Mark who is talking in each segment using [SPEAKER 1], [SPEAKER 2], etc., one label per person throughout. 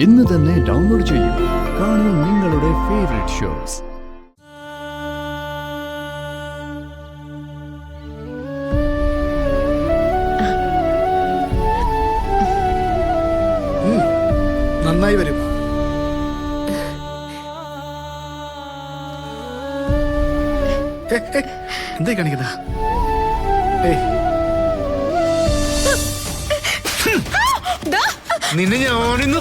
[SPEAKER 1] ഇന്ന് തന്നെ ഡൗൺലോഡ് ചെയ്യൂ. കാണൂ നിങ്ങളുടെ ഫേവറേറ്റ് ഷോസ്.
[SPEAKER 2] നന്നായി വരും. എന്തേ കാണിക്കുന്ന? നിന്നെ ഞാനിന്ന്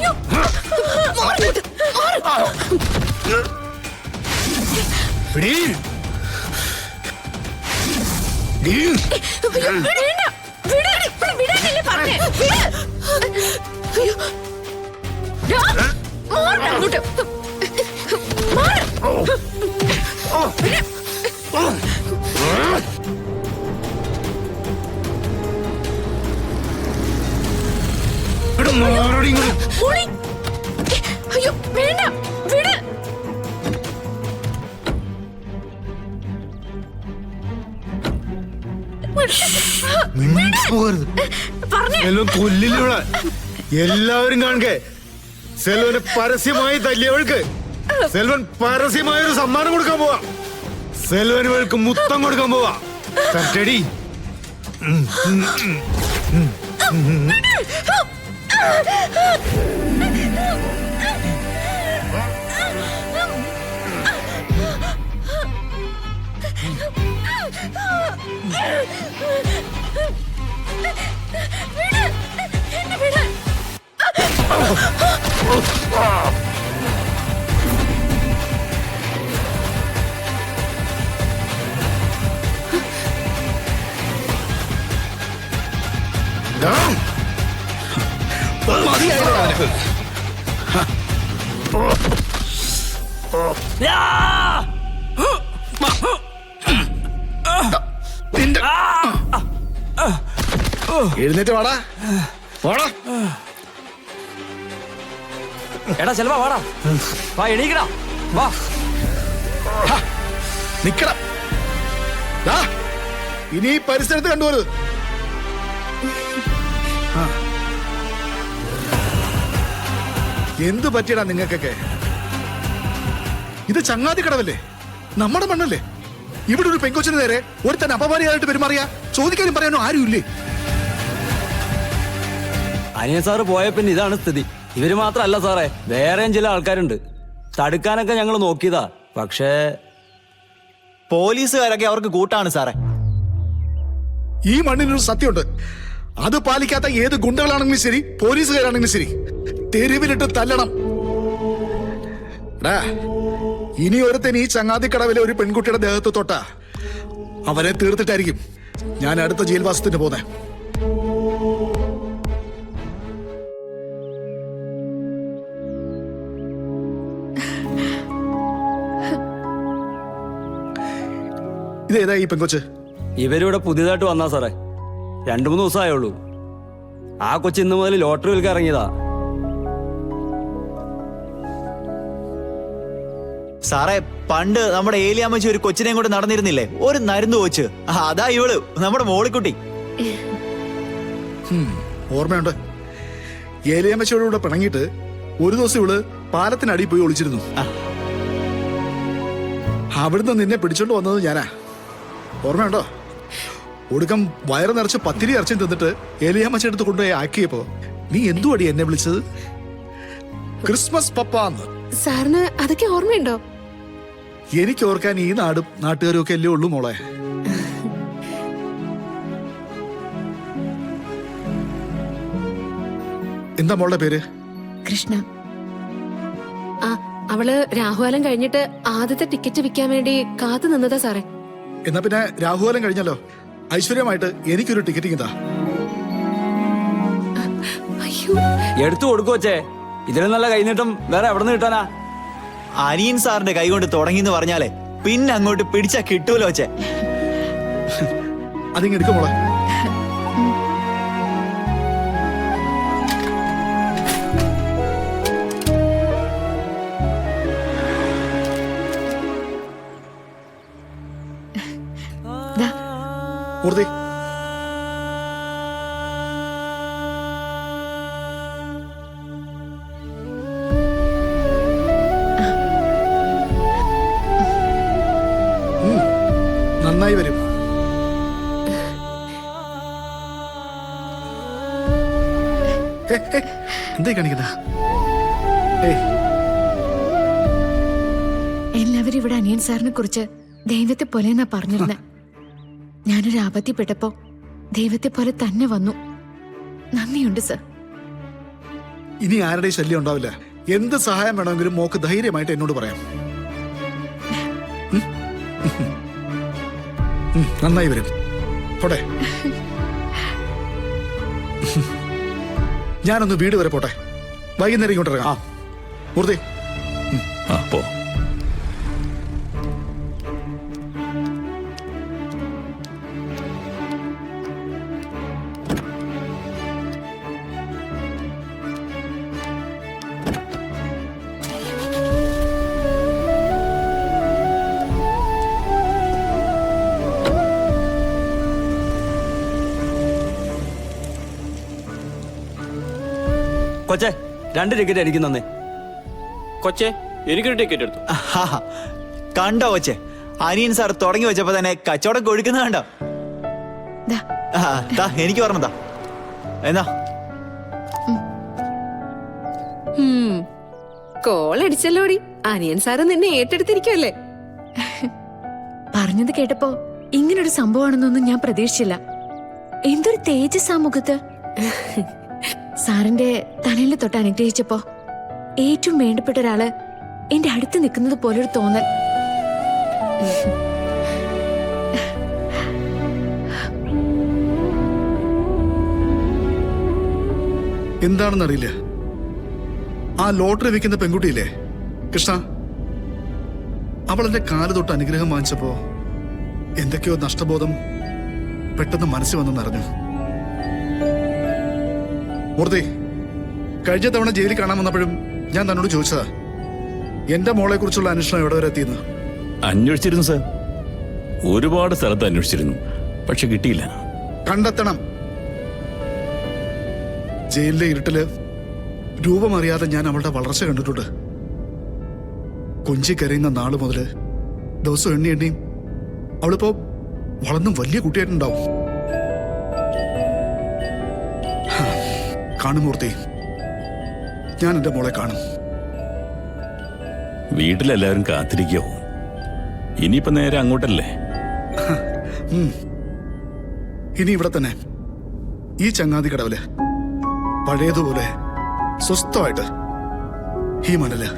[SPEAKER 2] കൊല്ലിലൂടെ എല്ലാവരും കാണുക. സെൽവന് പരസ്യമായി തല്ലിയവൾക്ക് സെൽവൻ പരസ്യമായ ഒരു സമ്മാനം കൊടുക്കാൻ പോവാ. സെൽവനുകൾക്ക് മുത്തം കൊടുക്കാൻ പോവാ. കറ്റടി എഴുന്നേറ്റ് വാടാ. വാടാ
[SPEAKER 3] എടാ ചെലവാ, വാടാ, വാ, എണീക്കടാ, വാ.
[SPEAKER 2] നിക്കണം. ഇനി പരിസരത്ത് കണ്ടുപോരുത്. എന്തു പറ്റിയടാ നിങ്ങൾക്കൊക്കെ? ഇത് ചങ്ങാതി കടവല്ലേ, നമ്മുടെ മണ്ണല്ലേ. ഇവിടെ ഒരു പെങ്കൊച്ചിന് നേരെ ഒരുത്തൻ അപമാനിയായിട്ട് പെരുമാറിയ ചോദിക്കാനും പറയാനോ ആരുമില്ലേ?
[SPEAKER 3] അനിയൻ സാറ് പോയ പിന്നെ ഇതാണ് സ്ഥിതി. ഇവര് മാത്രല്ല സാറേ, വേറെയും ചില ആൾക്കാരുണ്ട്. തടുക്കാനൊക്കെ ഞങ്ങൾ നോക്കിയതാ, പക്ഷേ
[SPEAKER 4] പോലീസുകാരൊക്കെ അവർക്ക് കൂട്ടാണ് സാറേ.
[SPEAKER 2] ഈ മണ്ണിനൊരു സത്യമുണ്ട്. അത് പാലിക്കാത്ത ഏത് ഗുണ്ടകളാണെങ്കിലും ശരി, പോലീസുകാരാണെങ്കിലും ശരി, തെരുവിലിട്ട് തല്ലണം. ഇനി ഒരുത്തൻ ഈ ചങ്ങാതിക്കടവിലെ ഒരു പെൺകുട്ടിയുടെ ദേഹത്ത് തൊട്ടാ അവരെ തീർത്തിട്ടായിരിക്കും ഞാൻ അടുത്ത ജയിൽവാസത്തിന് പോന്നെ. ഇതേതാ ഈ പെൺകൊച്ച്?
[SPEAKER 3] ഇവരിവിടെ പുതിയതായിട്ട് വന്നാ സാറേ, 2-3 ദിവസമായുള്ളൂ. ആ കൊച്ചു ഇന്ന് മുതൽ ലോട്ടറി വിൽക്കാൻ ഇറങ്ങിയതാ.
[SPEAKER 4] സാറേ, പണ്ട് നമ്മുടെ ഏലിയാമ്മച്ചി ഒരു കൊച്ചിനെയും കൊണ്ട് നടന്നിരുന്നില്ലേ, ഒരു നരുന്ന് കൊച്ച്. അതാ ഇവള്, നമ്മുടെ മോളിക്കുട്ടി.
[SPEAKER 2] ഓർമ്മയുണ്ട്. ഏലിയാമ്മച്ചിയോടുകൂടെ പിണങ്ങിയിട്ട് ഒരു ദിവസം ഇവള് പാലത്തിനടിയിൽ പോയി ഒളിച്ചിരുന്നു. അവിടുന്ന് നിന്നെ പിടിച്ചോണ്ട് വന്നത് ഞാനാ. ഓർമ്മയുണ്ടോ? ഒടുക്കം വയറ് നിറച്ച് പത്തിരി ഇറച്ചി തിന്നിട്ട് ഏലിയാമ്മച്ചി എടുത്ത് കൊണ്ടുപോയി ആക്കിയപ്പോ നീ എന്തുവാടി എന്നെ വിളിച്ചത്? ക്രിസ്മസ് പപ്പാന്ന്.
[SPEAKER 5] സാറിന് അതൊക്കെ ഓർമ്മയുണ്ടോ?
[SPEAKER 2] എനിക്ക് ഓർക്കാൻ ഈ നാടും നാട്ടുകാരും ഒക്കെ അല്ലേ ഉള്ളൂ മോളെ. എന്താ മോളുടെ പേര്?
[SPEAKER 5] കൃഷ്ണ. അവള് രാഹുകാലം കഴിഞ്ഞിട്ട് ആദ്യത്തെ ടിക്കറ്റ് വിൽക്കാൻ വേണ്ടി കാത്തു നിന്നതാ സാറേ.
[SPEAKER 2] എന്നാ പിന്നെ രാഹുകാലം കഴിഞ്ഞല്ലോ, ഐശ്വര്യമായിട്ട് എനിക്കൊരു ടിക്കറ്റ് ഇതാ.
[SPEAKER 3] എടുത്തു കൊടുക്കുവച്ചേ, ഇതിലും നല്ല കൈനീട്ടം വേറെ എവിടെ നിന്ന് കിട്ടാനാ?
[SPEAKER 4] അനിയൻ സാറിന്റെ കൈ കൊണ്ട് തുടങ്ങിന്ന് പറഞ്ഞാലേ പിന്നെ അങ്ങോട്ട് പിടിച്ചാ കിട്ടൂലോ വച്ചേ.
[SPEAKER 2] അതിങ്ങ് എടുക്കും മോളെ. മൂർത്തി, നന്നായി വരും. എന്തേ കാണിക്കുന്ന?
[SPEAKER 6] എല്ലാവരും ഇവിടെ അനിയൻ സാറിനെ കുറിച്ച് ദൈവത്തെ പോലെ എന്നാ പറഞ്ഞിരുന്നെ. ഞാനൊരു ആപത്തിപ്പെട്ടപ്പോ ദൈവത്തെ പോലെ തന്നെ വന്നു. നന്ദിയുണ്ട് സർ.
[SPEAKER 2] ഇനി ആരുടെയും ശല്യം ഉണ്ടാവില്ല. എന്ത് സഹായം വേണമെങ്കിലും മോക്ക് ധൈര്യമായിട്ട് എന്നോട് പറയാം. നന്നായി വരും. പോട്ടെ, ഞാനൊന്ന് വീട് വരെ പോട്ടെ. വൈകുന്നേരം ഇങ്ങോട്ട് ഇറങ്ങാം. മൂർത്തി,
[SPEAKER 7] പോ.
[SPEAKER 3] കൊച്ചേ 2 ടിക്കറ്റ് എനിക്ക് തന്നേ.
[SPEAKER 8] കൊച്ചേ എനിക്കൊരു ടിക്കറ്റ് എടുത്തു.
[SPEAKER 4] ആഹാ. കണ്ടോ കൊച്ചെ, അനിയൻ സാർ തുടങ്ങി വെച്ചപ്പോ തന്നെ കച്ചവടം കൊഴുക്കുന്ന കണ്ടോ?
[SPEAKER 6] ദാ.
[SPEAKER 4] എനിക്ക് പറഞ്ഞതാ. എന്നാ
[SPEAKER 5] കോൾ അടിച്ചല്ലോടി. അനിയൻ സാറ് നിന്നെ ഏറ്റെടുത്തിരിക്കുമല്ലേ?
[SPEAKER 6] പറഞ്ഞത് കേട്ടപ്പോ ഇങ്ങനൊരു സംഭവമാണെന്നൊന്നും ഞാൻ പ്രതീക്ഷിച്ചില്ല. എന്തൊരു തേജസ് ആ മുഖത്ത്. സാറിന്റെ തലയിൽ തൊട്ട് അനുഗ്രഹിച്ചപ്പോ ഏറ്റവും വേണ്ടപ്പെട്ട ഒരാള് എന്റെ അടുത്ത് നിൽക്കുന്നത് പോലൊരു തോന്നൽ.
[SPEAKER 2] എന്താണെന്നറിയില്ല, ആ ലോട്ടറി വിൽക്കുന്ന പെൺകുട്ടിയില്ലേ കൃഷ്ണ, അവൾ എന്റെ കാല് തൊട്ട് അനുഗ്രഹം വാങ്ങിച്ചപ്പോ എന്തൊക്കെയോ നഷ്ടബോധം പെട്ടെന്ന് മനസ്സിൽ വന്നെന്നറിഞ്ഞു. മൂർത്തി, കഴിഞ്ഞ തവണ ജയിലിൽ കാണാൻ വന്നപ്പോഴും ഞാൻ തന്നോട് ചോദിച്ചതാ എന്റെ മോളെ കുറിച്ചുള്ള അന്വേഷണം എവിടെ വരെ എത്തിയെന്ന്.
[SPEAKER 7] അന്വേഷിച്ചിരുന്നു സാർ, ഒരുപാട് സ്ഥലത്ത് അന്വേഷിച്ചിരുന്നു, പക്ഷെ കിട്ടിയില്ല.
[SPEAKER 2] കണ്ടെത്തണം. ജയിലിലെ ഇരുട്ടില് രൂപമറിയാതെ ഞാൻ അവളുടെ വളർച്ച കണ്ടിട്ടുണ്ട്. കൊഞ്ചിക്കരയുന്ന നാള് മുതല് ദിവസം എണ്ണി എണ്ണിയും അവളിപ്പോ വളർന്നും വലിയ കുട്ടിയായിട്ടുണ്ടാവും. കാണും മൂർത്തി, ഞാൻ എന്റെ മോളെ കാണും.
[SPEAKER 7] വീട്ടിലെല്ലാവരും കാത്തിരിക്കോ? ഇനിയിപ്പോ നേരെ അങ്ങോട്ടല്ലേ?
[SPEAKER 2] ഇനി ഇവിടെ തന്നെ ഈ ചങ്ങാതി കടവില് പഴയതുപോലെ സ്വസ്ഥമായിട്ട് ഈ മണല്.